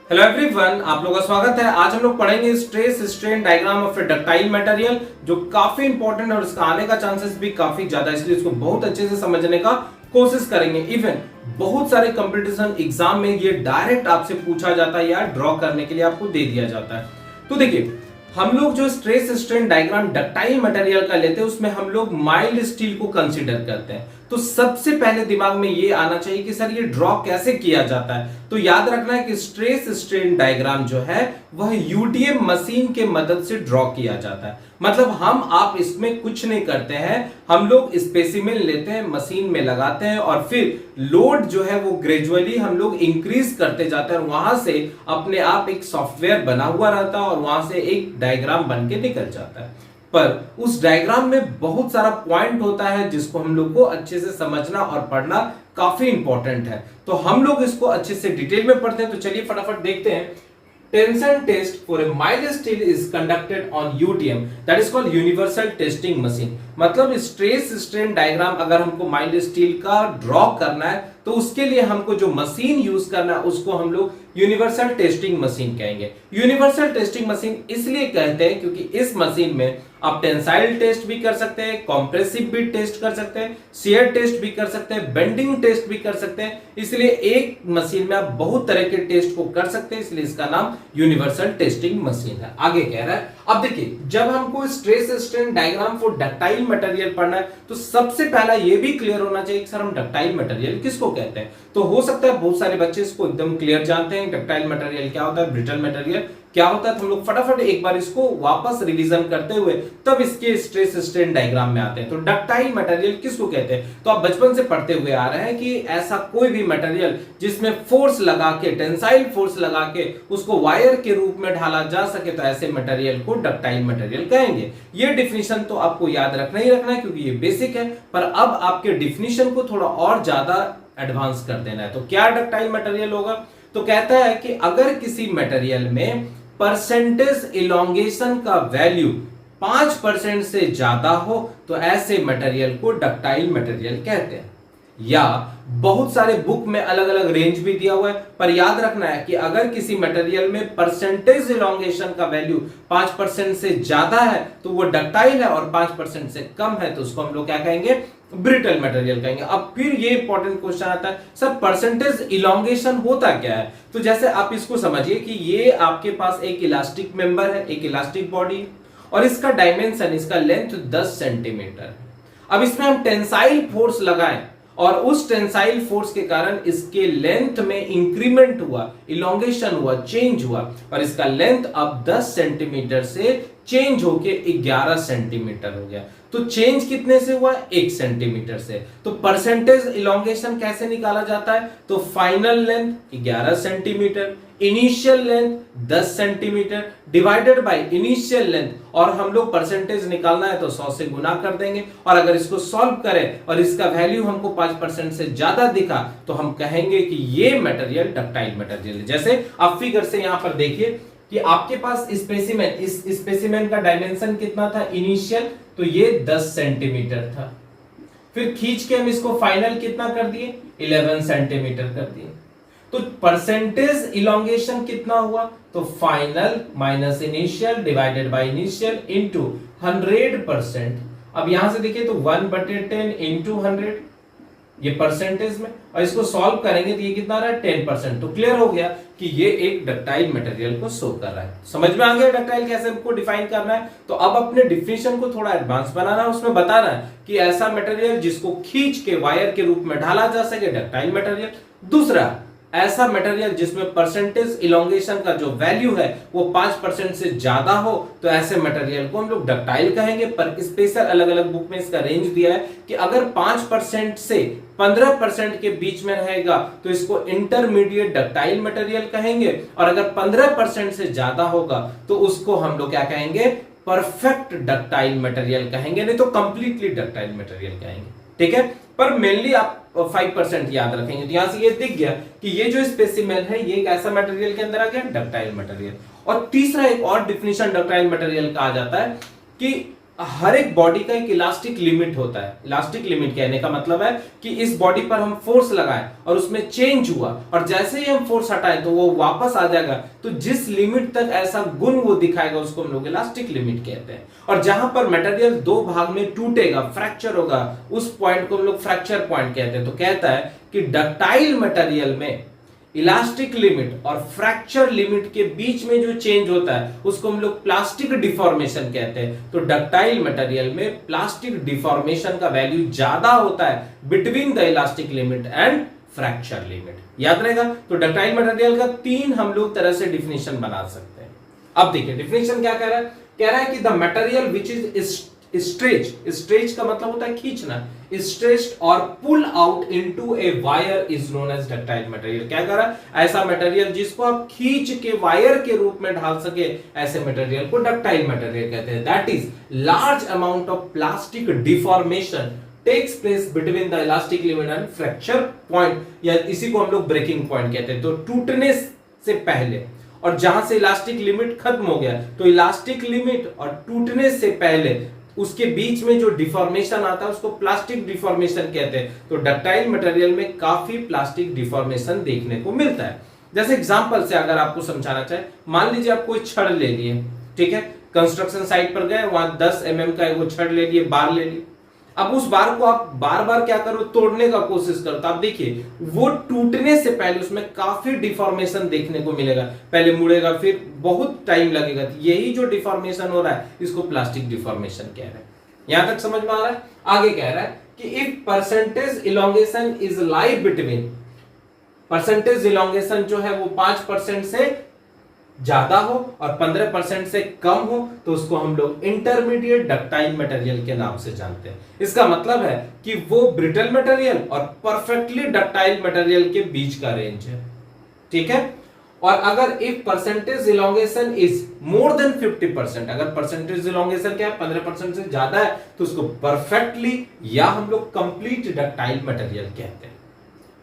Hello everyone, आप लोगों का स्वागत है। आज हम लोग पढ़ेंगे stress strain diagram of A ductile material, जो काफी इंपॉर्टेंट है और इसका आने का चांसेस भी काफी ज्यादा है, इसलिए इसको बहुत अच्छे से समझने का कोशिश करेंगे। इवन बहुत सारे कंपटीशन एग्जाम में ये डायरेक्ट आपसे पूछा जाता है या ड्रॉ करने के लिए आपको दे दिया जाता है। तो देखिए, हम लोग जो stress strain diagram ductile material का लेते हैं उसमें हम लोग माइल्ड स्टील को कंसीडर करते हैं। तो सबसे पहले दिमाग में ये आना चाहिए कि सर ये ड्रॉ कैसे किया जाता है। तो याद रखना है कि स्ट्रेस स्ट्रेन डायग्राम जो है वह यूटीएम मशीन के मदद से ड्रॉ किया जाता है। मतलब हम आप इसमें कुछ नहीं करते हैं, हम लोग स्पेसिमेन लेते हैं, मशीन में लगाते हैं और फिर लोड जो है वो ग्रेजुअली हम लोग इंक्रीज करते जाते हैं और वहां से अपने आप एक सॉफ्टवेयर बना हुआ रहता है और वहां से एक डायग्राम बन के निकल जाता है। पर उस डायग्राम में बहुत सारा पॉइंट होता है जिसको हम लोग को अच्छे से समझना और पढ़ना काफी इंपॉर्टेंट है। तो हम लोग इसको अच्छे से डिटेल में पढ़ते हैं। तो चलिए फटाफट देखते हैं। Tension test for a mild steel is conducted on UTM, that is called universal testing machine. मतलब स्ट्रेस स्ट्रेन डायग्राम अगर हमको माइल्ड स्टील का ड्रॉ करना है तो उसके लिए हमको जो मशीन यूज करना है उसको हम लोग यूनिवर्सल टेस्टिंग मशीन कहेंगे। यूनिवर्सल टेस्टिंग मशीन इसलिए कहते हैं क्योंकि इस मशीन में आप टेंसाइल टेस्ट भी कर सकते हैं, कॉम्प्रेसिव भी टेस्ट कर सकते हैं, शियर टेस्ट भी कर सकते हैं, बेंडिंग टेस्ट भी कर सकते हैं। इसलिए एक मशीन में आप बहुत तरह के टेस्ट को कर सकते हैं, इसलिए इसका नाम यूनिवर्सल टेस्टिंग मशीन है। आगे कह रहा है, अब देखिए, जब हमको stress strain diagram for ductile material पढ़ना है तो सबसे पहला ये भी क्लियर होना चाहिए कि सर हम डक्टाइल मटेरियल किसको कहते हैं। तो हो सकता है बहुत सारे बच्चे इसको एकदम क्लियर जानते हैं, डक्टाइल मटेरियल क्या होता है, ब्रिटल मटेरियल क्या होता है। तो हम लोग फटाफट एक बार इसको वापस रिवीजन करते हुए तब इसके स्ट्रेस स्ट्रेन डायग्राम में आते हैं। तो डक्टाइल मटेरियल किसको कहते हैं, तो आप बचपन से पढ़ते हुए आ रहे हैं कि ऐसा कोई भी मटेरियल जिसमें फोर्स लगा के, टेंसाइल फोर्स लगा के उसको वायर के रूप में ढाला जा सके, तो ऐसे मटेरियल को डक्टाइल मटेरियल कहेंगे। ये डिफिनेशन तो आपको याद रखना ही रखना है क्योंकि ये बेसिक है, पर अब आपके डिफिनेशन को थोड़ा और ज्यादा एडवांस कर देना है। तो क्या डक्टाइल मटेरियल होगा, तो कहता है कि अगर किसी मटेरियल में परसेंटेज इलोंगेशन का वैल्यू 5% से ज्यादा हो तो ऐसे मटेरियल को डक्टाइल मटेरियल कहते हैं। या बहुत सारे बुक में अलग अलग रेंज भी दिया हुआ है, पर याद रखना है कि अगर किसी मटेरियल में परसेंटेज इलोंगेशन का वैल्यू 5% से ज्यादा है तो वो डक्टाइल है और 5% से कम है तो उसको हम लोग क्या कहेंगे, ब्रिटल मटेरियल कहेंगे। अब फिर ये इंपॉर्टेंट क्वेश्चन आता है, सर परसेंटेज इलोंगेशन होता क्या है। तो जैसे आप इसको समझिए कि ये आपके पास एक इलास्टिक मेंबर है, एक इलास्टिक बॉडी, और इसका डायमेंशन, इसका लेंथ 10 सेंटीमीटर है। अब इसमें हम टेंसाइल फोर्स लगाएं और उस टेंसाइल फोर्स के कारण इसके लेंथ में इंक्रीमेंट हुआ, इलोंगेशन हुआ, चेंज हुआ, और इसका लेंथ अब 10 सेंटीमीटर से चेंज होके 11 सेंटीमीटर हो गया। तो चेंज कितने से हुआ, 1 सेंटीमीटर से। तो परसेंटेज इलोंगेशन कैसे निकाला जाता है, तो final length 11 centimetre, initial length 10 centimetre divided by initial length, और हम लोग परसेंटेज निकालना है तो 100 से गुना कर देंगे। और अगर इसको सॉल्व करें और इसका वैल्यू हमको 5% से ज्यादा दिखा तो हम कहेंगे कि ये मटेरियल डक्टाइल मटेरियल है। जैसे आप फिगर से यहां पर देखिए कि आपके पास स्पेसिमेन, इस स्पेसिमेन का डायमेंशन कितना था इनिशियल, तो ये 10 सेंटीमीटर था। फिर खींच के हम इसको फाइनल कितना कर दिए, 11 सेंटीमीटर कर दिए। तो परसेंटेज इलोंगेशन कितना हुआ, तो final minus initial divided by initial into 100%। अब यहां से देखिए तो 1/10 इंटू 100 ये परसेंटेज में, और इसको सॉल्व करेंगे तो ये कितना रहा है, 10%। तो क्लियर हो गया कि ये एक डक्टाइल मटेरियल को शो कर रहा है। समझ में आ गया डक्टाइल कैसे हमको डिफाइन करना है। तो अब अपने डिफिनेशन को थोड़ा एडवांस बनाना है, उसमें बताना है कि ऐसा मटेरियल जिसको खींच के वायर के रूप में ढाला जा सके, डक्टाइल मटेरियल। दूसरा, ऐसा मटेरियल जिसमें परसेंटेज इलोंगेशन का जो वैल्यू है वो 5% से ज्यादा हो तो ऐसे मटेरियल को हम लोग डक्टाइल कहेंगे। पर स्पेशल अलग अलग बुक में इसका रेंज दिया है कि अगर 5% से 15% के बीच में रहेगा तो इसको इंटरमीडिएट डक्टाइल मटेरियल कहेंगे, और अगर 15% से ज्यादा होगा तो उसको हम लोग क्या कहेंगे, परफेक्ट डक्टाइल मटेरियल कहेंगे, नहीं तो कंप्लीटली डक्टाइल मटेरियल कहेंगे। ठीक है, पर मेनली आप 5% याद रखेंगे। तो यहां से ये दिख गया कि ये जो स्पेसिमेन है ये एक ऐसा मटेरियल के अंदर आ गया, डक्टाइल मटेरियल। और तीसरा एक और डिफिनेशन डक्टाइल मटेरियल का आ जाता है कि हर एक बॉडी का एक इलास्टिक लिमिट होता है। इलास्टिक लिमिट कहने का मतलब है कि इस बॉडी पर हम फोर्स लगाएं और उसमें चेंज हुआ और जैसे ही हम फोर्स हटाएं तो वो वापस आ जाएगा, तो जिस लिमिट तक ऐसा गुण वो दिखाएगा उसको हम लोग इलास्टिक लिमिट कहते हैं। और जहां पर मटेरियल दो भाग में टूटेगा, फ्रैक्चर होगा, उस पॉइंट को हम लोग फ्रैक्चर पॉइंट कहते हैं। तो कहता है कि डक्टाइल मटेरियल में इलास्टिक लिमिट और फ्रैक्चर लिमिट के बीच में जो चेंज होता है उसको हम लोग प्लास्टिक डिफॉर्मेशन कहते हैं। तो डक्टाइल मटेरियल में प्लास्टिक डिफॉर्मेशन का वैल्यू ज्यादा होता है between the elastic limit and fracture limit. याद रहेगा। तो डक्टाइल मटेरियल का तीन हम लोग तरह से डिफिनेशन बना सकते हैं। अब देखिए डिफिनेशन क्या कह रहा है, कह रहा है कि the material which is stretch का मतलब होता है खींचना, स्ट्रेच्ड और pull out into a wire is known as ductile material. क्या कर रहा है, ऐसा मटेरियल जिसको आप खींच के वायर के रूप में ढाल सके, ऐसे मटेरियल को डक्टाइल मटेरियल कहते हैं। That is large amount of plastic deformation takes place between the elastic limit and fracture point, या इसी को हम लोग ब्रेकिंग पॉइंट कहते हैं। तो टूटने से पहले और जहां से इलास्टिक लिमिट खत्म हो गया, तो इलास्टिक लिमिट और टूटने से पहले उसके बीच में जो डिफॉर्मेशन आता है उसको प्लास्टिक डिफॉर्मेशन कहते हैं। तो डक्टाइल मटेरियल में काफी प्लास्टिक डिफॉर्मेशन देखने को मिलता है। जैसे एग्जांपल से अगर आपको समझाना चाहे, मान लीजिए आप कोई छड़ ले लिए, ठीक है, कंस्ट्रक्शन साइट पर गए, वहां 10 mm का वो छड़ ले लिए, बार ले ली। अब उस बार को आप बार बार क्या करो, तोड़ने का कोशिश करो, तो आप देखिए वो टूटने से पहले उसमें काफी डिफॉर्मेशन देखने को मिलेगा। पहले मुड़ेगा, फिर बहुत टाइम लगेगा। तो यही जो डिफॉर्मेशन हो रहा है इसको प्लास्टिक डिफॉर्मेशन कह रहे हैं। यहां तक समझ में आ रहा है। आगे कह रहा है कि if percentage elongation is lie between, percentage elongation जो है वो 5% से ज्यादा हो और 15% से कम हो, तो उसको हम लोग इंटरमीडिएट डक्टाइल मटेरियल के नाम से जानते हैं। इसका मतलब है कि वो ब्रिटल मटेरियल और परफेक्टली डक्टाइल मटेरियल के बीच का रेंज है, ठीक है। और अगर if percentage elongation is more than 50%, अगर परसेंटेज इलोंगेशन क्या है 15% से ज्यादा है, तो उसको परफेक्टली या हम लोग कंप्लीट डक्टाइल मटेरियल कहते हैं,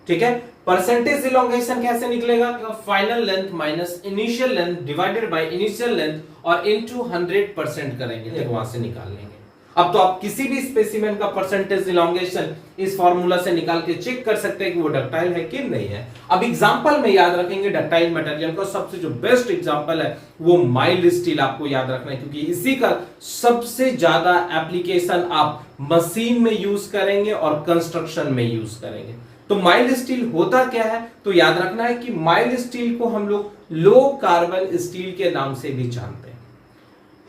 ठीक है। परसेंटेज इलोंगेशन कैसे निकलेगा, final length minus initial length divided by initial length और इनटू 100% करेंगे, तो वहां से निकाल लेंगे। अब तो आप किसी भी स्पेसिमेन का परसेंटेज इलोंगेशन इस फार्मूला से निकाल के चेक कर सकते हैं कि वो डक्टाइल है कि नहीं है। अब एग्जांपल में याद रखेंगे डक्टाइल मटेरियल का सबसे जो बेस्ट एग्जांपल है वो माइल्ड स्टील आपको याद रखना है, क्योंकि इसी का सबसे ज्यादा एप्लीकेशन आप मशीन में यूज करेंगे और कंस्ट्रक्शन में यूज करेंगे। तो माइल्ड स्टील होता क्या है, तो याद रखना है कि माइल्ड स्टील को हम लोग लो कार्बन स्टील के नाम से भी जानते हैं।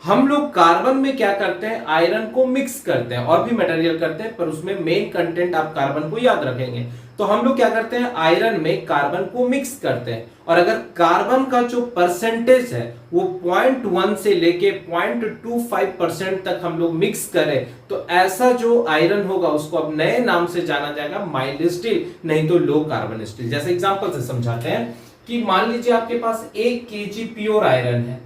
हम लोग कार्बन में क्या करते हैं, आयरन को मिक्स करते हैं, और भी मटेरियल करते हैं, पर उसमें मेन कंटेंट आप कार्बन को याद रखेंगे। तो हम लोग क्या करते हैं, आयरन में कार्बन को मिक्स करते हैं, और अगर कार्बन का जो परसेंटेज है वो 0.1 से लेके 0.25% तक हम लोग मिक्स करें, तो ऐसा जो आयरन होगा उसको अब नए नाम से जाना जाएगा माइल्ड स्टील, नहीं तो लो कार्बन स्टील। जैसे एग्जांपल से समझाते हैं कि मान लीजिए आपके पास 1 kg प्योर आयरन है,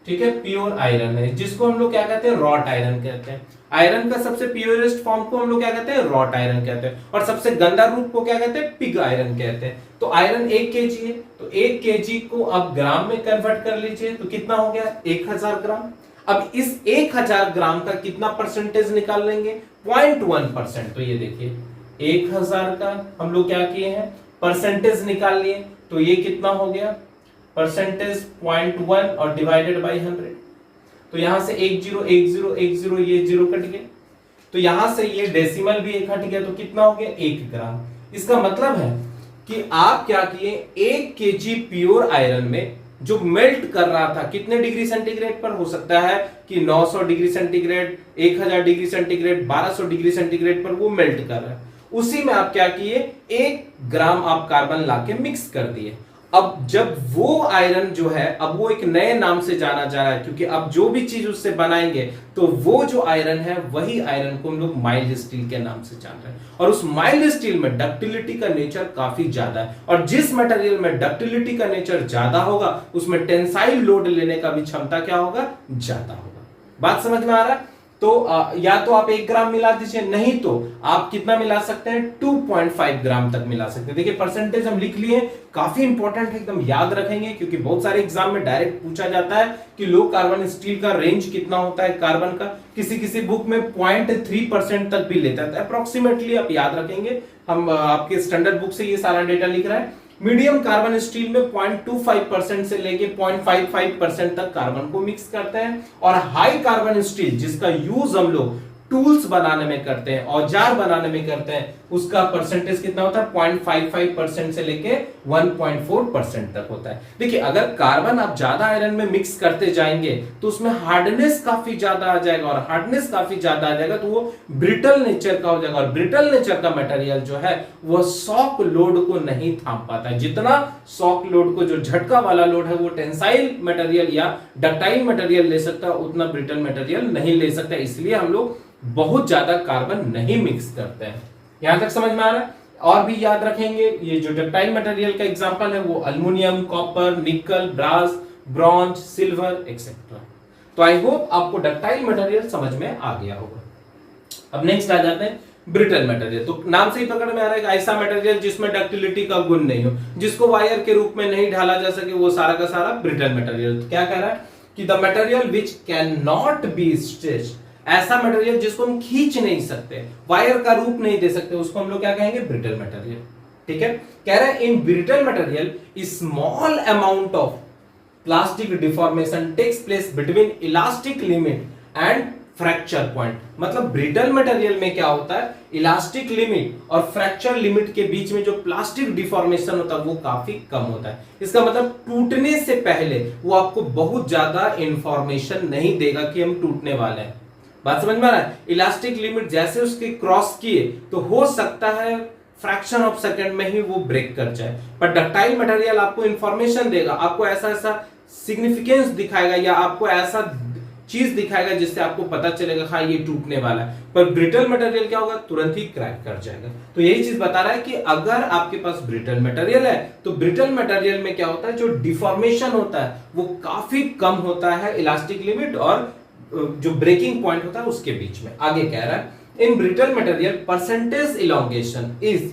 ठीक है, प्योर आयरन है, जिसको हम लोग क्या कहते हैं, रॉट आयरन कहते हैं। आयरन का सबसे प्योरेस्ट फॉर्म को हम लोग क्या कहते हैं, रॉट आयरन कहते हैं, और सबसे गंदा रूप को क्या कहते हैं, पिग आयरन कहते हैं। तो आयरन 1 kg है, तो 1 kg को अब ग्राम में कन्वर्ट कर लीजिए, तो कितना हो गया, 1000 ग्राम। अब इस 1000 ग्राम का कितना परसेंटेज निकाल लेंगे, 0.1%। तो ये देखिए 1000 का हम लोग क्या किए हैं, परसेंटेज निकाल लिए, तो ये कितना हो गया, परसेंटेज 0.1 और डिवाइडेड बाई 100। तो यहां से 10 ये 0 कट गए, तो यहां से ये डेसिमल भी एक हट गया, तो कितना हो गया, 1 ग्राम। इसका मतलब है कि आप क्या किए, 1 kg प्योर आयरन में जो मेल्ट कर रहा था कितने डिग्री सेंटीग्रेड पर, हो सकता है कि 900 degree centigrade, 1000 degree centigrade, 1200 degree centigrade पर वो मेल्ट कर रहा है, उसी में आप क्या किए, 1 ग्राम आप कार्बन लाके मिक्स कर दिए। अब जब वो आयरन जो है, अब वो एक नए नाम से जाना जा रहा है, क्योंकि अब जो भी चीज उससे बनाएंगे तो वो जो आयरन है वही आयरन को हम लोग माइल्ड स्टील के नाम से जान रहे हैं। और उस माइल्ड स्टील में डक्टिलिटी का नेचर काफी ज्यादा है, और जिस मटेरियल में डक्टिलिटी का नेचर ज्यादा होगा उसमें टेंसाइल लोड लेने का भी क्षमता क्या होगा, ज्यादा होगा। बात समझ में आ रहा है। तो या तो आप 1 ग्राम मिला दीजिए, नहीं तो आप कितना मिला सकते हैं 2.5 ग्राम तक मिला सकते हैं। देखिए परसेंटेज हम लिख लिए, काफी इंपॉर्टेंट है, एकदम याद रखेंगे क्योंकि बहुत सारे एग्जाम में डायरेक्ट पूछा जाता है कि लो कार्बन स्टील का रेंज कितना होता है कार्बन का। किसी किसी बुक में 0.3% तक भी लेता है, तो अप्रोक्सीमेटली आप याद रखेंगे। हम आपके स्टैंडर्ड बुक से ये सारा डेटा लिख रहा है। मीडियम कार्बन स्टील में 0.25% से लेके 0.55% तक कार्बन को मिक्स करते हैं। और हाई कार्बन स्टील जिसका यूज हम लोग टूल्स बनाने में करते हैं, औजार बनाने में करते हैं, उसका परसेंटेज कितना होता है 0.55% से लेके 1.4% तक होता है। देखिए अगर कार्बन आप ज्यादा आयरन में मिक्स करते जाएंगे तो उसमें हार्डनेस काफी ज्यादा आ जाएगा, और हार्डनेस काफी ज्यादा आ जाएगा तो वो ब्रिटल नेचर का हो जाएगा। और ब्रिटल नेचर का मटेरियल जो है वो शॉक लोड को नहीं थाम पाता है। जितना शॉक लोड को, जो झटका वाला लोड है, वो टेंसाइल मटेरियल या डक्टाइल मटेरियल ले सकता है, उतना ब्रिटल मटेरियल नहीं ले सकता। इसलिए हम लोग बहुत ज्यादा कार्बन नहीं मिक्स करते हैं। यहां तक समझ में आ रहा है? और भी याद रखेंगे, ये जो डक्टाइल मटेरियल का एग्जांपल है वो एल्युमिनियम, कॉपर, निकल, ब्रास, ब्रॉन्ज, सिल्वर एक्सेट्रा। तो आई होप आपको डक्टाइल मटेरियल समझ में आ गया होगा। अब नेक्स्ट आ जाते हैं ब्रिटल मटेरियल। तो नाम से ही पकड़ में आ रहा है ऐसा मटेरियल जिसमें डक्टिलिटी का गुण नहीं हो, जिसको वायर के रूप में नहीं ढाला जा सके, वो सारा का सारा ब्रिटल मटेरियल। तो क्या कह रहा है कि the material which can not be stretched, ऐसा मटेरियल जिसको हम खींच नहीं सकते, वायर का रूप नहीं दे सकते, उसको हम लोग क्या कहेंगे ब्रिटल मटेरियल। ठीक है, कह रहा है in brittle material small amount of plastic deformation takes place between elastic limit and fracture point. मतलब ब्रिटल मटेरियल में क्या होता है, इलास्टिक लिमिट और फ्रैक्चर लिमिट के बीच में जो प्लास्टिक डिफॉर्मेशन होता है वो काफी कम होता है। इसका मतलब टूटने से पहले वो आपको बहुत ज्यादा इंफॉर्मेशन नहीं देगा कि हम टूटने वाले हैं। बात समझ में आ रहा है? इलास्टिक लिमिट जैसे उसके क्रॉस किए तो हो सकता है फ्रैक्शन ऑफ सेकंड में ही वो ब्रेक कर जाए, पर डक्टाइल मटेरियल आपको इंफॉर्मेशन देगा, आपको ऐसा ऐसा सिग्निफिकेंस दिखाएगा या आपको ऐसा चीज दिखाएगा जिससे आपको पता चलेगा हाँ ये टूटने वाला है। पर ब्रिटल मटेरियल क्या होगा, तुरंत ही क्रैक कर जाएगा। तो यही चीज बता रहा है कि अगर आपके पास ब्रिटल मटेरियल है तो ब्रिटल मटेरियल में क्या होता है, जो डिफॉर्मेशन होता है वो काफी कम होता है इलास्टिक लिमिट और जो ब्रेकिंग पॉइंट होता है उसके बीच में। आगे कह रहा है in brittle material percentage elongation is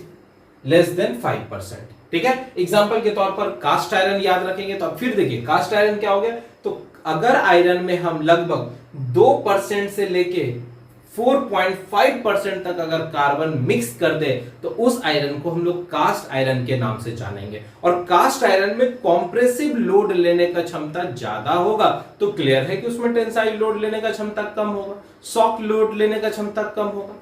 less than 5%। ठीक है, एग्जांपल के तौर पर कास्ट आयरन याद रखेंगे तो अब फिर देखिए कास्ट आयरन क्या हो गया। तो अगर आयरन में हम लगभग 2% से लेके 4.5% तक अगर कार्बन मिक्स कर दे तो उस आयरन को हम लोग कास्ट आयरन के नाम से जानेंगे। और कास्ट आयरन में कॉम्प्रेसिव लोड लेने का क्षमता ज्यादा होगा, तो क्लियर है कि उसमें टेंसाइल लोड लेने का क्षमता कम होगा, शॉक लोड लेने का क्षमता कम होगा।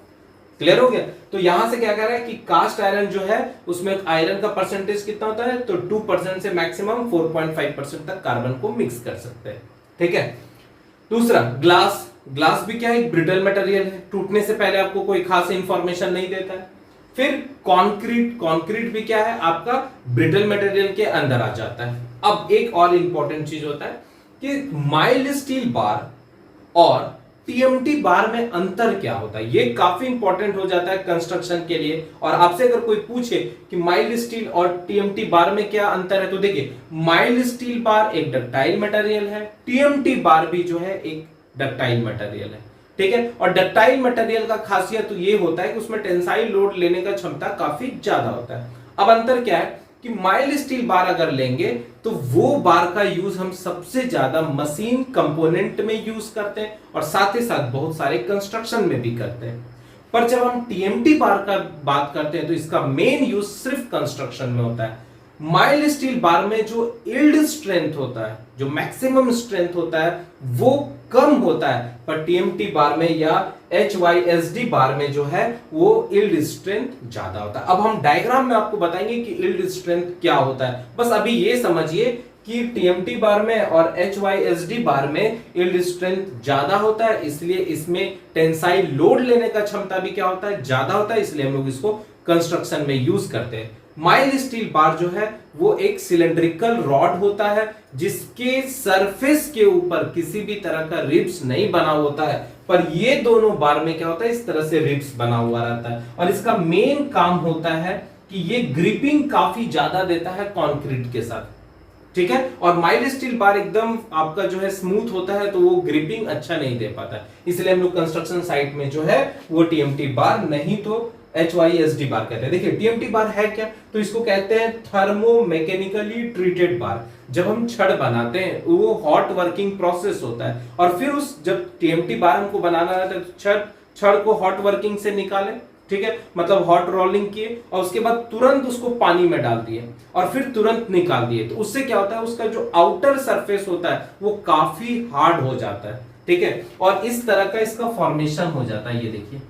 क्लियर हो गया? तो यहां से क्या कह रहा है कि कास्ट आयरन जो है उसमें आयरन का परसेंटेज कितना होता है, तो 2% से मैक्सिमम 4.5% तक कार्बन को मिक्स कर सकते हैं। ठीक है, दूसरा ग्लास। ग्लास भी क्या है, एक ब्रिटल मटेरियल है, टूटने से पहले आपको कोई खास इंफॉर्मेशन नहीं देता है। फिर कंक्रीट। कंक्रीट भी क्या है, आपका ब्रिटल मटेरियल के अंदर आ जाता है। अब एक और इंपॉर्टेंट चीज होता है कि माइल्ड स्टील बार और टीएमटी बार में अंतर क्या होता है, ये काफी इंपॉर्टेंट हो जाता है कंस्ट्रक्शन के लिए। और आपसे अगर कोई पूछे कि माइल्ड स्टील और टीएमटी बार में क्या अंतर है, तो देखिए माइल्ड स्टील बार एक डक्टाइल मटेरियल है, टीएमटी बार भी जो है एक डक्टाइल मटेरियल है। ठीक है, और डक्टाइल मटेरियल का खासियत तो ये होता है कि उसमें टेंसाइल लोड लेने का क्षमता काफी ज्यादा होता है। अब अंतर क्या है कि माइल्ड स्टील बार अगर लेंगे तो वो बार का यूज हम सबसे ज्यादा मशीन कंपोनेंट में यूज करते हैं और साथ ही साथ बहुत सारे कंस्ट्रक्शन में भी करते हैं। पर जब हम टीएमटी बार का बात करते हैं तो इसका मेन यूज सिर्फ कंस्ट्रक्शन में होता है। माइल्ड स्टील बार में जो यील्ड स्ट्रेंथ होता है, जो मैक्सिमम स्ट्रेंथ होता है वो कम होता है, पर टीएमटी बार में या HYSD बार में जो है वो यील्ड स्ट्रेंथ ज्यादा होता है। अब हम डायग्राम में आपको बताएंगे कि यील्ड स्ट्रेंथ क्या होता है। बस अभी ये समझिए कि टीएमटी बार में और HYSD बार में यील्ड स्ट्रेंथ ज्यादा होता है, इसलिए इसमें टेंसाइल लोड लेने का क्षमता भी क्या होता है, ज्यादा होता है, इसलिए हम लोग इसको कंस्ट्रक्शन में यूज करते हैं। माइल्ड स्टील बार जो है वो एक सिलेंड्रिकल रॉड होता है जिसके सरफेस के ऊपर किसी भी तरह का रिब्स नहीं बना होता है, पर ये दोनों बार में क्या होता है, इस तरह से रिब्स बना हुआ रहता है। और इसका मेन काम होता है कि ये ग्रिपिंग काफी ज्यादा देता है कंक्रीट के साथ। ठीक है। और माइल्ड स्टील बार एकदम आपका जो है स्मूथ होता है, तो वो ग्रिपिंग अच्छा नहीं दे पाता है, इसलिए हम लोग कंस्ट्रक्शन साइट में जो है वो टीएमटी बार नहीं तो HYSD बार कहते हैं। देखिए टीएमटी बार है क्या, तो इसको कहते हैं थर्मो मैकेनिकली ट्रीटेड बार। जब हम छड़ बनाते हैं वो हॉट वर्किंग प्रोसेस होता है, और फिर उस जब टीएमटी बार हमको बनाना रहता है तो छड़ को हॉट वर्किंग से निकाले, ठीक है, मतलब हॉट रोलिंग किए और उसके बाद तुरंत उसको पानी में डाल दिए और फिर तुरंत निकाल दिए, तो उससे क्या होता है उसका जो आउटर सरफेस होता है वो काफी हार्ड हो जाता है, ठीक है। और इस तरह का इसका फॉर्मेशन हो जाता है, ये देखिए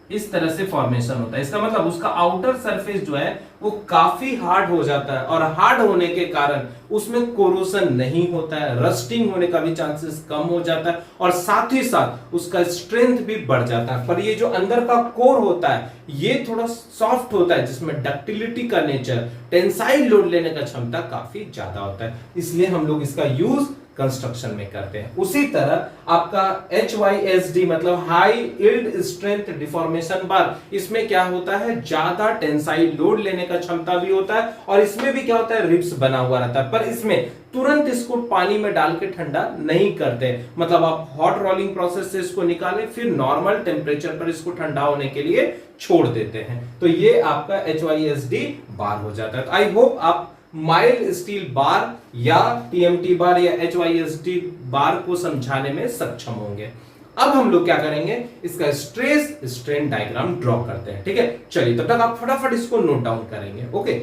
इस तरह से फॉर्मेशन होता है। इसका मतलब उसका आउटर सरफेस जो है वो काफी हार्ड हो जाता है, और हार्ड होने के कारण उसमें कोरोशन नहीं होता है, रस्टिंग होने का भी चांसेस कम हो जाता है, और साथ ही साथ उसका स्ट्रेंथ भी बढ़ जाता है। पर ये जो अंदर का कोर होता है ये थोड़ा सॉफ्ट होता है, जिसमें डक्टिलिटी का नेचर, टेंसाइल लोड लेने का क्षमता काफी ज्यादा होता है, इसलिए हम लोग इसका यूज कंस्ट्रक्शन में करते हैं। उसी तरह आपका HYSD मतलब हाई यील्ड स्ट्रेंथ डिफॉर्मेशन बार, इसमें क्या होता है ज्यादा टेंसाइल लोड लेने का क्षमता भी होता है, और इसमें भी क्या होता है रिब्स बना हुआ रहता है, पर इसमें तुरंत इसको पानी में डाल के ठंडा नहीं करते, मतलब आप हॉट रोलिंग प्रोसेस से इसको निकालें फिर नॉर्मल टेम्परेचर पर इसको ठंडा होने के लिए छोड़ देते हैं, तो ये आपका HYSD बार हो जाता है। आई होप आप माइल्ड स्टील बार या टीएमटी बार या HYSD बार को समझाने में सक्षम होंगे। अब हम लोग क्या करेंगे, इसका स्ट्रेस स्ट्रेन डायग्राम ड्रॉ करते हैं, ठीक है। चलिए तब तक आप फटाफट इसको नोट डाउन करेंगे, ओके।